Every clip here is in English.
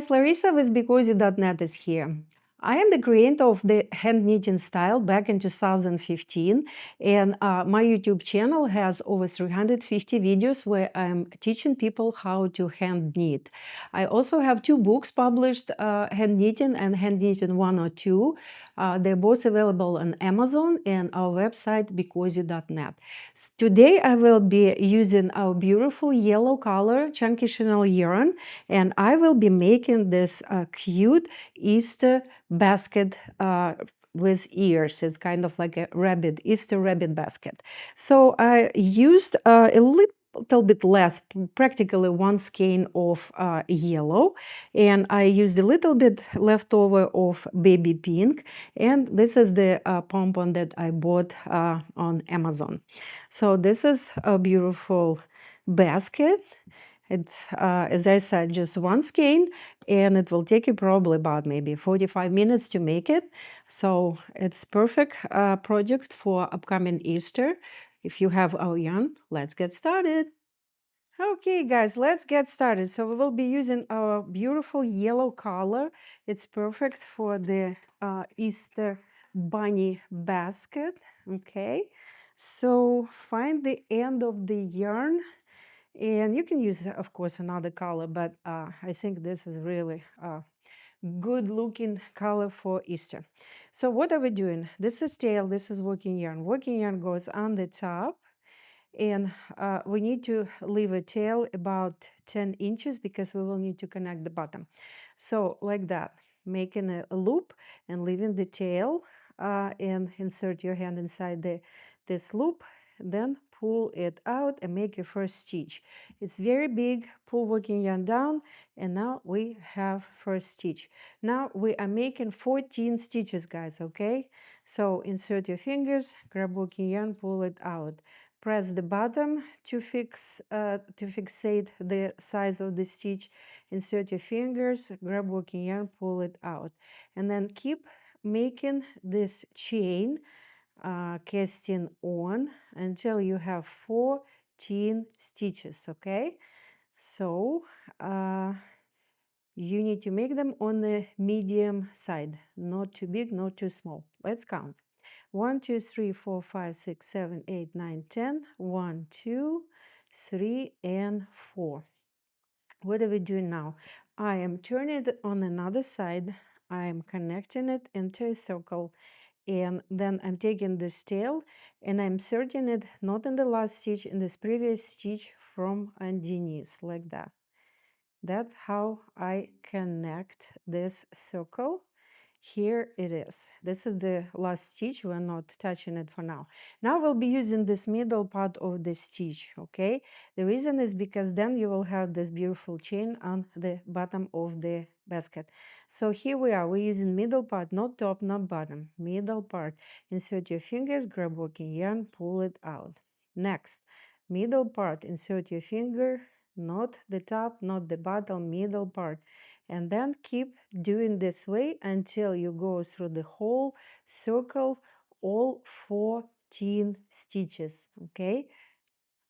guys, Larissa with BeCozi.net is here. I am the creator of the hand knitting style back in 2015, and my YouTube channel has over 350 videos where I'm teaching people how to hand knit. I also have 2 books published, Hand Knitting and Hand Knitting 102. They're both available on Amazon and our website BeCozi.net. Today I will be using our beautiful yellow color chunky chenille yarn, and I will be making this cute Easter basket with ears. It's kind of like a rabbit, Easter rabbit basket. So I used a little bit less, practically 1 skein of yellow, and I used a little bit leftover of baby pink, and this is the pompon that I bought on Amazon. So this is a beautiful basket. It's, as I said, just 1 skein, and it will take you probably about maybe 45 minutes to make it. So it's perfect project for upcoming Easter. If you have our yarn, let's get started. Okay, guys, let's get started. So we will be using our beautiful yellow color. It's perfect for the Easter bunny basket. Okay, so find the end of the yarn, and you can use, of course, another color, but I think this is really a good looking color for Easter. So what are we doing? This is tail, this is working yarn. Working yarn goes on the top, and we need to leave a tail about 10 inches because we will need to connect the bottom. So like that, making a loop and leaving the tail, and insert your hand inside this loop, then pull it out and make your first stitch. It's very big. Pull working yarn down, and now we have first stitch. Now we are making 14 stitches, guys. Okay, so insert your fingers, grab working yarn, pull it out. Press the bottom to fixate the size of the stitch. Insert your fingers, grab working yarn, pull it out, and then keep making this chain, casting on until you have 14 stitches. Okay, so you need to make them on the medium side, not too big, not too small. Let's count. 1, 2, 3, 4, 5, 6, 7, 8, 9, 10. 1, 2, 3, and 4. What are we doing now? I am turning it on another side. I am connecting it into a circle, and then I'm taking this tail and I'm inserting it not in the last stitch, in this previous stitch from underneath, like that. That's how I connect this circle. Here it is. This is the last stitch. We're not touching it for now. Now we'll be using this middle part of the stitch. Okay, the reason is because then you will have this beautiful chain on the bottom of the basket. So here we are. We're using middle part, not top, not bottom. Middle part. Insert your fingers, grab working yarn, pull it out. Next, middle part. Insert your finger, not the top, not the bottom, middle part, and then keep doing this way until you go through the whole circle, all 14 stitches. Okay,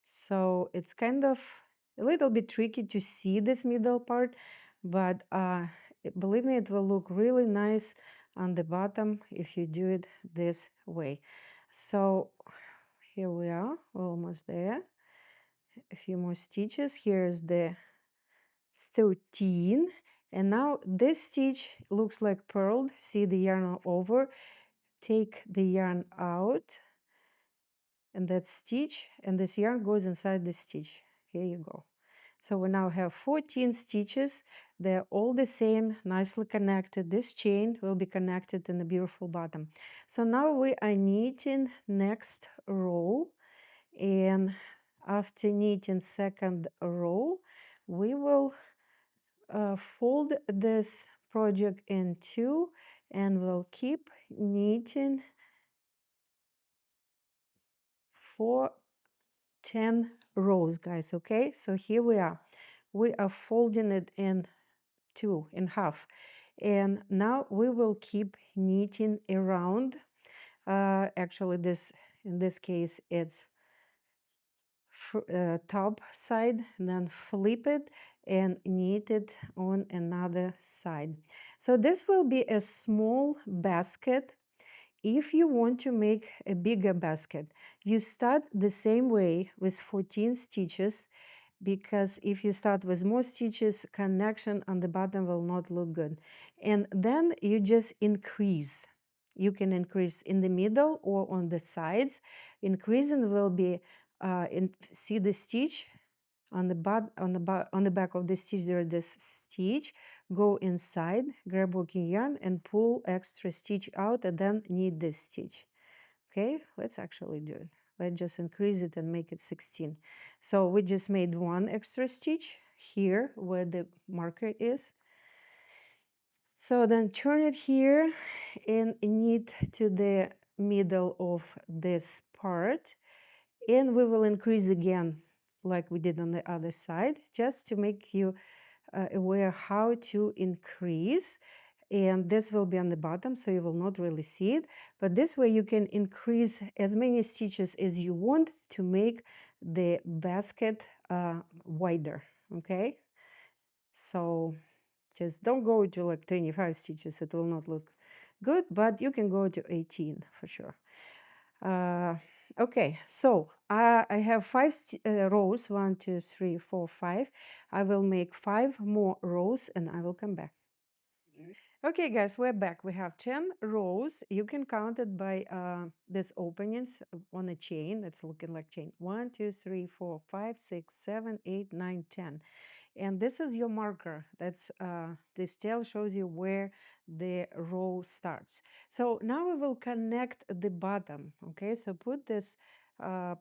so it's kind of a little bit tricky to see this middle part, but believe me, it will look really nice on the bottom if you do it this way. So here we are, almost there. A few more stitches. Here's the 13, and now this stitch looks like purled. See the yarn over, take the yarn out, and that stitch, and this yarn goes inside the stitch. Here you go. So we now have 14 stitches. They're all the same, nicely connected. This chain will be connected in the beautiful bottom. So now we are knitting next row, and after knitting second row, we will fold this project in two, and we'll keep knitting for 10 rows, guys. Okay, so here we are folding it in two, in half, and now we will keep knitting around. Actually, in this case it's top side, and then flip it and knit it on another side. So this will be a small basket. If you want to make a bigger basket, you start the same way with 14 stitches, because if you start with more stitches, connection on the bottom will not look good. And then you just increase. You can increase in the middle or on the sides. Increasing will be, see the stitch on the back of the stitch, there is this stitch. Go inside, grab working yarn and pull extra stitch out, and then knit this stitch. Okay, let's actually do it. Let's just increase it and make it 16. So we just made one extra stitch here where the marker is. So then turn it here and knit to the middle of this part, and we will increase again like we did on the other side, just to make you aware how to increase. And this will be on the bottom, so you will not really see it, but this way you can increase as many stitches as you want to make the basket wider. Okay, so just don't go to like 25 stitches, it will not look good, but you can go to 18 for sure. Okay, so I have 5 rows, 1 2 3 4 5. I will make 5 more rows and I will come back. Okay, guys, we're back. We have 10 rows. You can count it by these openings on a chain. It's looking like chain. 1 2 3 4 5 6 7 8 9 10. And this is your marker. That's this tail shows you where the row starts. So now we will connect the bottom. Okay, so put this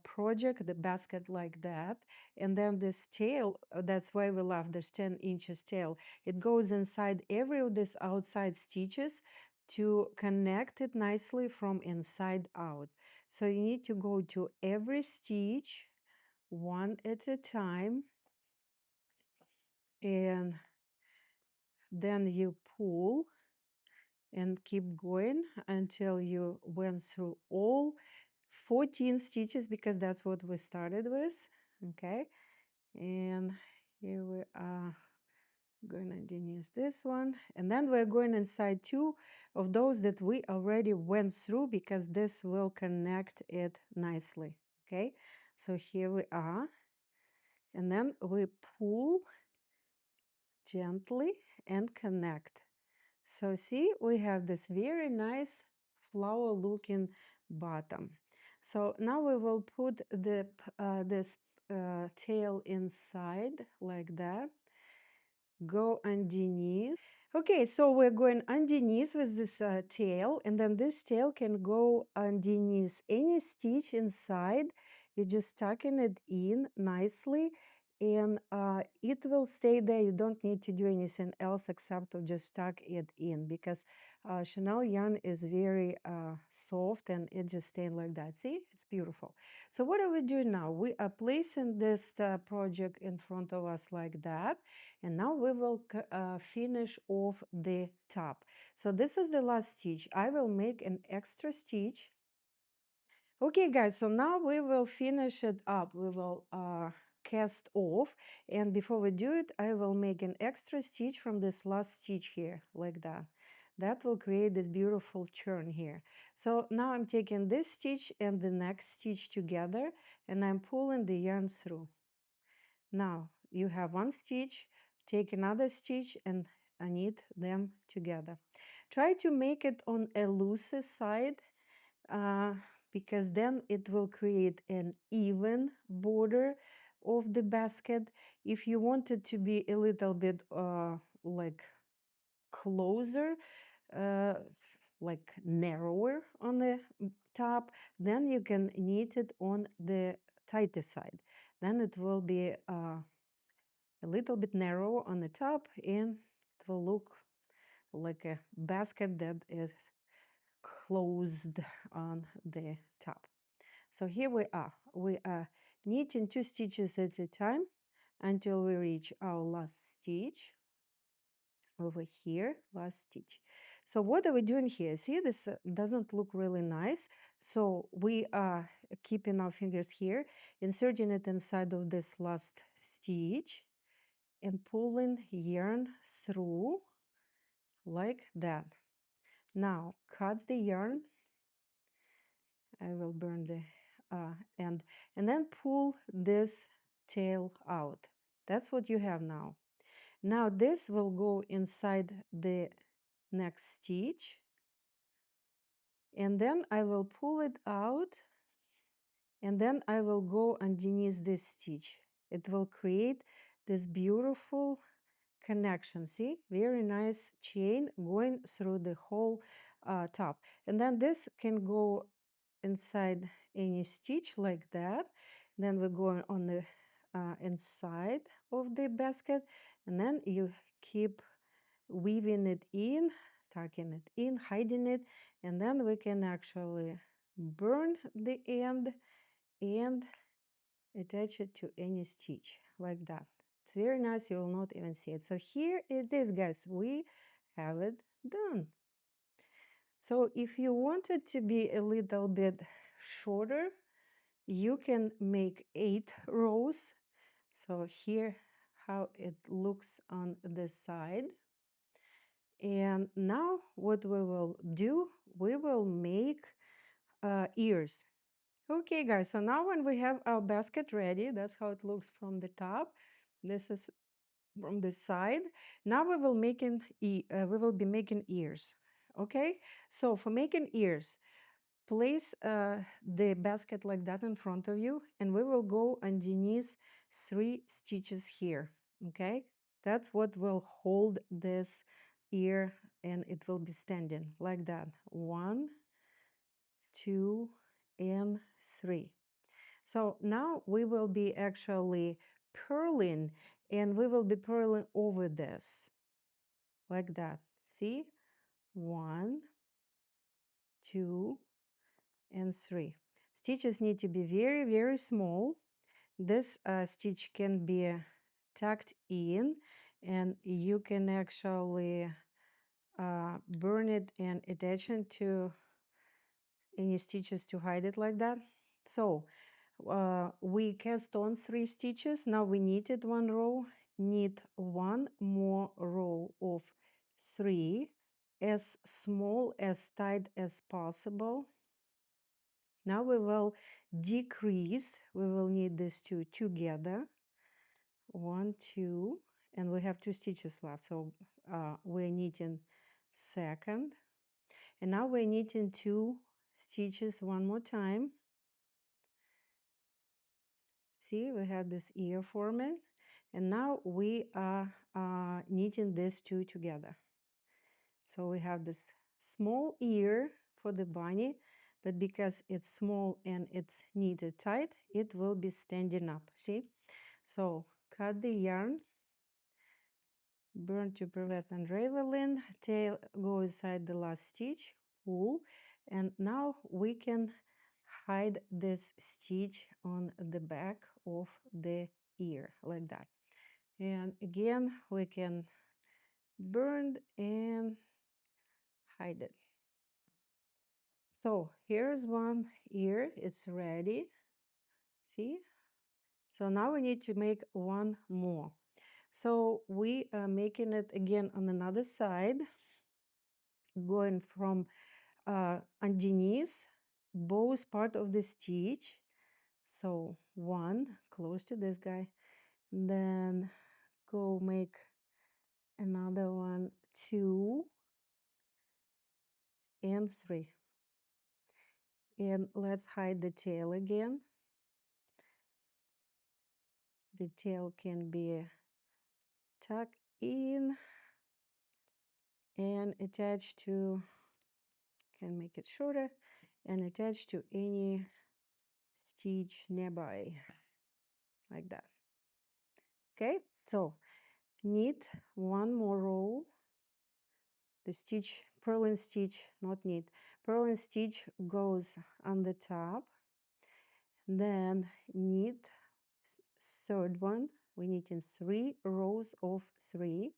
project, the basket like that, and then this tail, that's why we love this 10 inches tail. It goes inside every of these outside stitches to connect it nicely from inside out. So you need to go to every stitch one at a time, and then you pull and keep going until you went through all 14 stitches, because that's what we started with. Okay, and here we are going underneath this one, and then we're going inside 2 of those that we already went through, because this will connect it nicely. Okay, so here we are, and then we pull gently and connect. So see, we have this very nice flower looking bottom. So now we will put the this tail inside like that. Go underneath. Okay, so we're going underneath with this tail, and then this tail can go underneath any stitch inside. You're just tucking it in nicely, and it will stay there. You don't need to do anything else except to just tuck it in, because Chenille yarn is very soft, and it just stays like that. See, it's beautiful. So what are we doing now? We are placing this project in front of us like that, and now we will finish off the top. So this is the last stitch. I will make an extra stitch. Okay, guys, so now we will finish it up. We will cast off, and before we do it, I will make an extra stitch from this last stitch here, like that. That will create this beautiful turn here. So now I'm taking this stitch and the next stitch together, and I'm pulling the yarn through. Now you have one stitch, take another stitch and knit them together. Try to make it on a looser side, uh, because then it will create an even border of the basket. If you want it to be a little bit like closer, uh, like narrower on the top, then you can knit it on the tighter side. Then it will be a little bit narrow on the top, and it will look like a basket that is closed on the top. So here we are. We are knitting 2 stitches at a time until we reach our last stitch. Over here, last stitch. So what are we doing here? See, this doesn't look really nice. So we are keeping our fingers here, inserting it inside of this last stitch, and pulling yarn through like that. Now cut the yarn. I will burn the end, and then pull this tail out. That's what you have now. Now this will go inside the next stitch, and then I will pull it out, and then I will go underneath this stitch. It will create this beautiful connection. See, very nice chain going through the whole top, and then this can go inside any stitch like that. Then we're going on the inside of the basket, and then you keep weaving it in, tucking it in, hiding it, and then we can actually burn the end and attach it to any stitch like that. It's very nice, you will not even see it. So here it is, guys, we have it done. So if you want it to be a little bit shorter, you can make 8 rows. So here how it looks on the side. And now what we will do, we will make ears. Okay, guys, so now when we have our basket ready, that's how it looks from the top. This is from the side. Now we will be making ears. Okay, so for making ears, place the basket like that in front of you, and we will go underneath 3 stitches here. Okay, that's what will hold this ear, and it will be standing like that. 1, 2, and 3. So now we will be actually purling, and we will be purling over this like that. See, 1, 2, and 3. Stitches need to be very, very small. This stitch can be tucked in, and you can actually burn it and attach it to any stitches to hide it like that. So we cast on 3 stitches. Now we knitted 1 row, knit 1 more row of 3, as small, as tight as possible. Now we will decrease, we will knit these 2 together, 1, 2, and we have 2 stitches left, so we're knitting second, and now we're knitting 2 stitches one more time. See, we have this ear forming, and now we are knitting these 2 together. So we have this small ear for the bunny, but because it's small and it's knitted tight, it will be standing up. See? So cut the yarn, burn to prevent unraveling, tail go inside the last stitch, pull, and now we can hide this stitch on the back of the ear like that. And again, we can burn and hide it. So here's one ear, it's ready. See? So now we need to make 1 more. So we are making it again on another side, going from underneath both part of the stitch. So 1 close to this guy, then go make another one, 2, and 3. And let's hide the tail again. The tail can be tucked in and attached to, can make it shorter, and attached to any stitch nearby like that. Okay, so knit 1 more row, the stitch, purling stitch, not knit, purling stitch goes on the top, then knit third one. We knit in 3 rows of 3.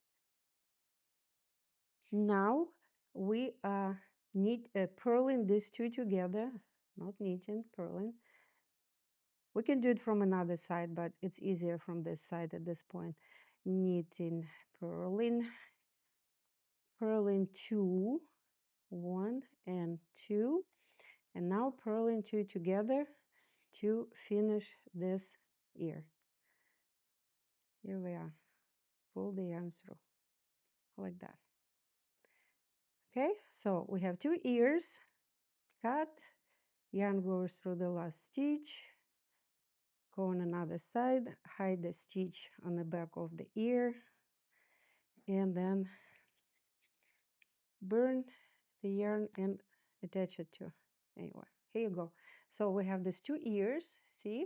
Now we are purling these 2 together, not knitting, purling. We can do it from another side, but it's easier from this side at this point. knitting, purling, purling 2, 1 and 2, and now purling 2 together to finish this ear. Here we are. Pull the yarn through like that. Okay, so we have 2 ears. Cut, yarn goes through the last stitch, go on another side, hide the stitch on the back of the ear, and then burn the yarn and attach it to. Anyway, here you go. So we have these 2 ears, see?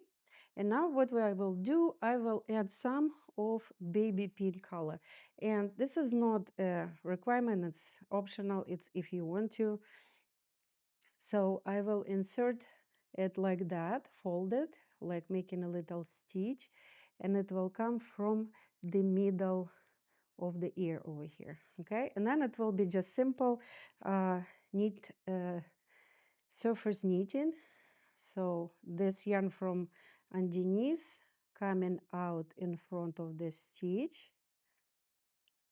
And now what I will do, I will add some of baby pink color. And this is not a requirement, it's optional, it's if you want to. So I will insert it like that, folded, like making a little stitch, and it will come from the middle of the ear over here, okay? And then it will be just simple knit surface knitting. So this yarn from underneath coming out in front of the stitch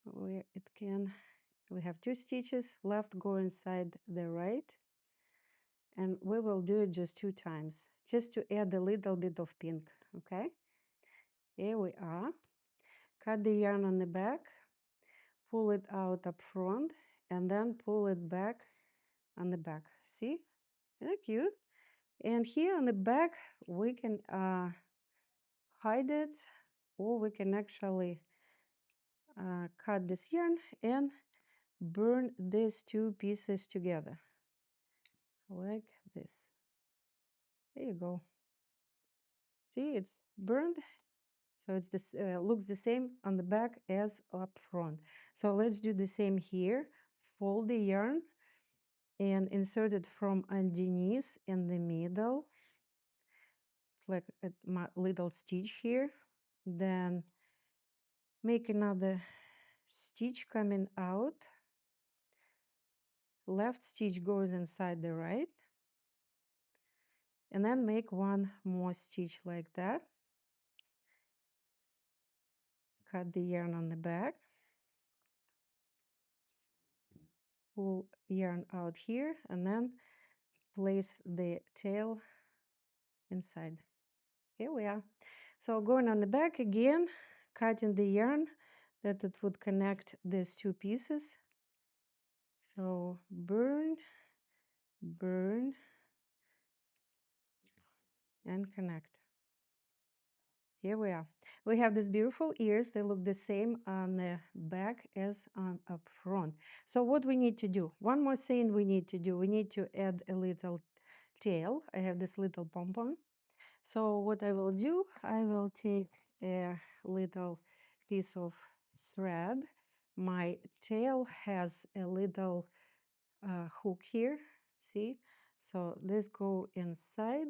where it can, we have 2 stitches, left go inside the right, and we will do it just 2 times just to add a little bit of pink. Okay, here we are. Cut the yarn on the back, pull it out up front, and then pull it back on the back. See, isn't that cute? And here on the back we can hide it, or we can actually cut this yarn and burn these 2 pieces together like this. There you go. See, it's burned, so it's this looks the same on the back as up front. So let's do the same here. Fold the yarn and insert it from underneath in the middle, like a little stitch here. Then make another stitch coming out. Left stitch goes inside the right, and then make one more stitch like that. Cut the yarn on the back, pull yarn out here, and then place the tail inside. Here we are. So going on the back again, cutting the yarn that it would connect these 2 pieces. So burn, burn, and connect. Here we are. We have these beautiful ears. They look the same on the back as on up front. So what we need to do, one more thing we need to do, we need to add a little tail. I have this little pom-pom. So what I will do, I will take a little piece of thread. My tail has a little hook here, see? So this go inside.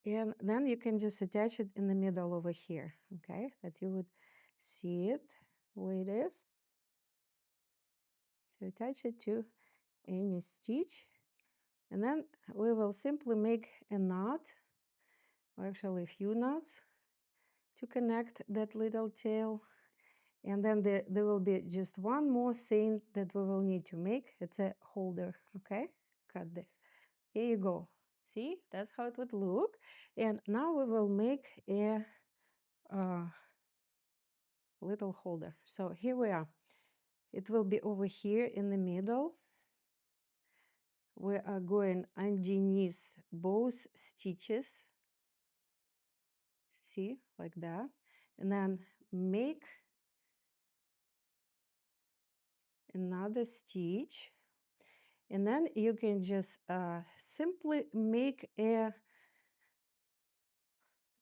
And then you can just attach it in the middle over here, okay? That you would see it where it is. So attach it to any stitch. And then we will simply make a knot, or actually a few knots, to connect that little tail. And then there will be just one more thing that we will need to make. It's a holder, okay? Cut the, here you go. See, that's how it would look. And now we will make a little holder. So here we are. It will be over here in the middle. We are going underneath both stitches. See, like that. And then make another stitch. And then you can just simply make a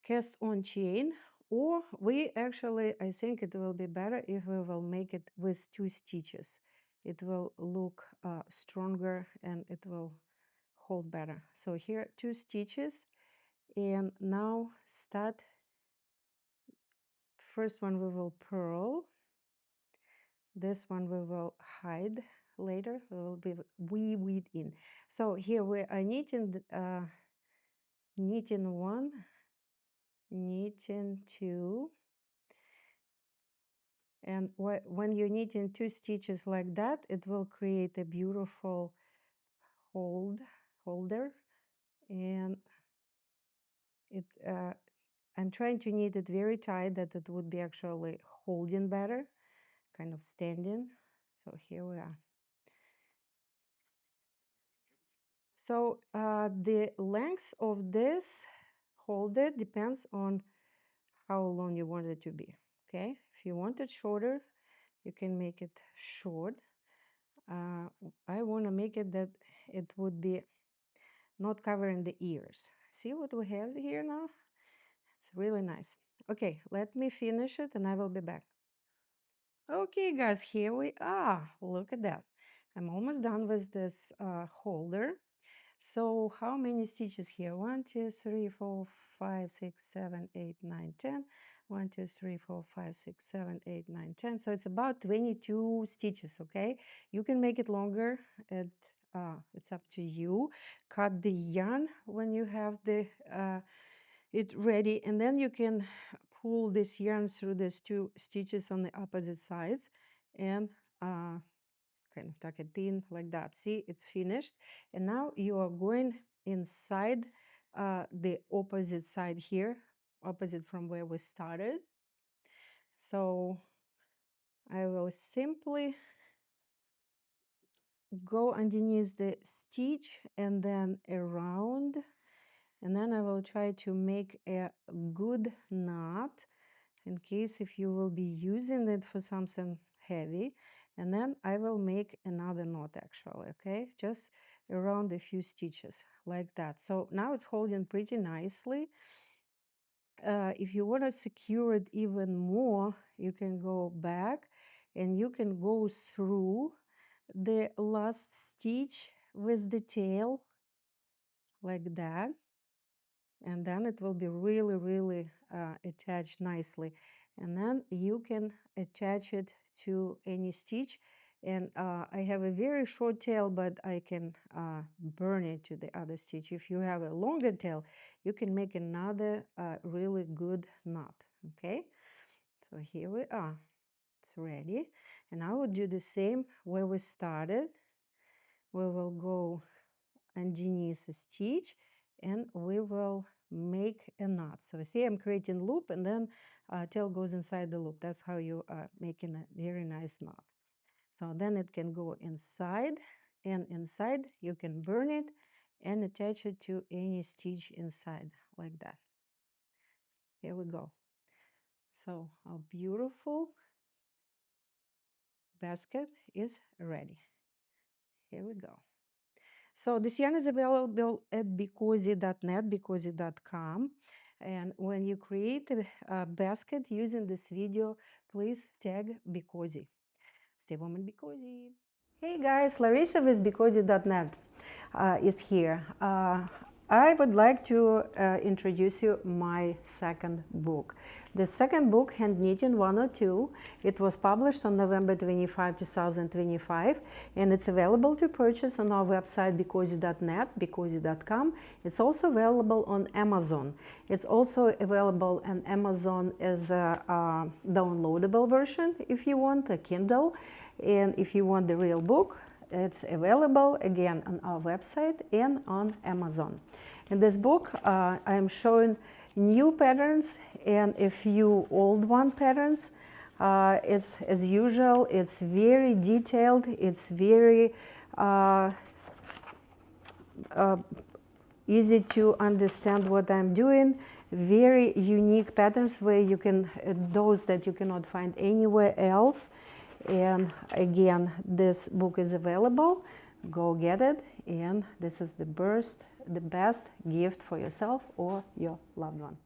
cast on chain, or we actually, I think it will be better if we will make it with 2 stitches. It will look stronger and it will hold better. So here 2 stitches, and now start. First one we will purl, this one we will hide later, we will be weave it in. So here we are knitting knitting 1 knitting 2, and when you're knitting 2 stitches like that, it will create a beautiful holder, and it I'm trying to knit it very tight that it would be actually holding better, kind of standing. So here we are. So the length of this holder depends on how long you want it to be. Okay, if you want it shorter, you can make it short. I want to make it that it would be not covering the ears. See what we have here now? It's really nice. Okay, let me finish it and I will be back. Okay, guys, here we are. Look at that. I'm almost done with this holder. So how many stitches here? 1, 2, 3, 4, 5, 6, 7, 8, 9, 10. 1, 2, 3, 4, 5, 6, 7, 8, 9, 10. So it's about 22 stitches, okay? You can make it longer. It's up to you. Cut the yarn when you have the it ready, and then you can pull this yarn through these 2 stitches on the opposite sides and kind of tuck it in like that. See, it's finished. And now you are going inside the opposite side here, opposite from where we started. So I will simply go underneath the stitch and then around, and then I will try to make a good knot in case if you will be using it for something heavy. And then I will make another knot actually, okay, just around a few stitches like that. So now it's holding pretty nicely. If you want to secure it even more, you can go back and you can go through the last stitch with the tail like that, and then it will be really attached nicely. And then you can attach it to any stitch, and I have a very short tail, but I can burn it to the other stitch. If you have a longer tail, you can make another really good knot. Okay, so here we are, it's ready. And I will do the same where we started. We will go underneath the stitch and we will make a knot. So see, I'm creating loop, and then tail goes inside the loop. That's how you are making a very nice knot. So then it can go inside, and inside you can burn it and attach it to any stitch inside like that. Here we go. So our beautiful basket is ready. Here we go. So this yarn is available at BeCozi.net, BeCozi.com. And when you create a basket using this video, please tag BeCozi. Stay warm and BeCozi. Hey guys, Larissa with BeCozi.net is here. I would like to introduce you my second book. The second book, Hand Knitting 102, it was published on November 25, 2025, and it's available to purchase on our website BeCozi.net, BeCozi.com. It's also available on Amazon. It's also available on Amazon as a downloadable version if you want, a Kindle, and if you want the real book, it's available again on our website and on Amazon. In this book, I'm showing new patterns and a few old patterns. It's as usual, it's very detailed, it's very easy to understand what I'm doing. Very unique patterns where you can, those that you cannot find anywhere else. And again, this book is available. Go get it. And this is the best gift for yourself or your loved one.